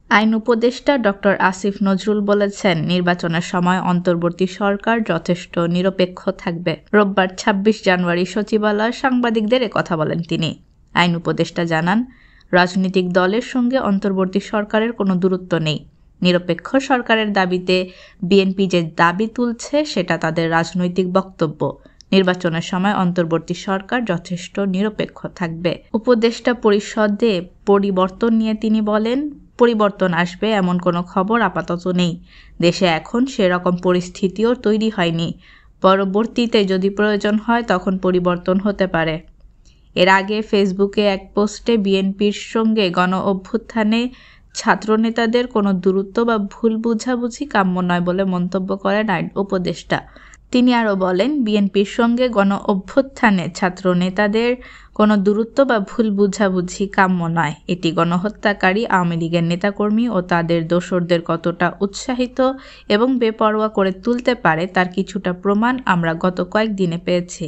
আইন উপদেষ্টা ডক্টর আসিফ নজরুল বলেছেন, নির্বাচনের সময় অন্তর্বর্তী সরকার যথেষ্ট নিরপেক্ষ থাকবে। রোববার ২৬ জানুয়ারি সচিবালয়ে সাংবাদিকদের কথা বলেন তিনি। আইন উপদেষ্টা জানান, রাজনৈতিক দলের সঙ্গে অন্তর্বর্তী সরকারের কোনো দূরত্ব নেই। নিরপেক্ষ সরকারের দাবিতে বিএনপি যে দাবি তুলছে সেটা তাদের রাজনৈতিক বক্তব্য। নির্বাচনের সময় অন্তর্বর্তী সরকার যথেষ্ট নিরপেক্ষ থাকবে। উপদেষ্টা পরিষদে পরিবর্তন নিয়ে তিনি বলেন, পরিবর্তন আসবে এমন কোনো খবর আপাতত নেই। দেশে এখন সেরকম পরিস্থিতিও তৈরি হয়নি। পরবর্তীতে যদি প্রয়োজন হয় তখন পরিবর্তন হতে পারে। এর আগে ফেসবুকে এক পোস্টে বিএনপির সঙ্গে গণ অভ্যুত্থানে ছাত্রনেতাদের কোনো দূরত্ব বা ভুল বুঝাবুঝি কাম্য নয় বলে মন্তব্য করেন আইন উপদেষ্টা। তিনি আরও বলেন, বিএনপির সঙ্গে গণ অভ্যুত্থানে ছাত্রনেতাদের কোনো দূরত্ব বা ভুল বুঝাবুঝি কাম্য নয়। এটি গণহত্যাকারী আওয়ামী লীগের নেতাকর্মী ও তাদের দোসরদের কতটা উৎসাহিত এবং বেপরোয়া করে তুলতে পারে তার কিছুটা প্রমাণ আমরা গত কয়েকদিনে পেয়েছি।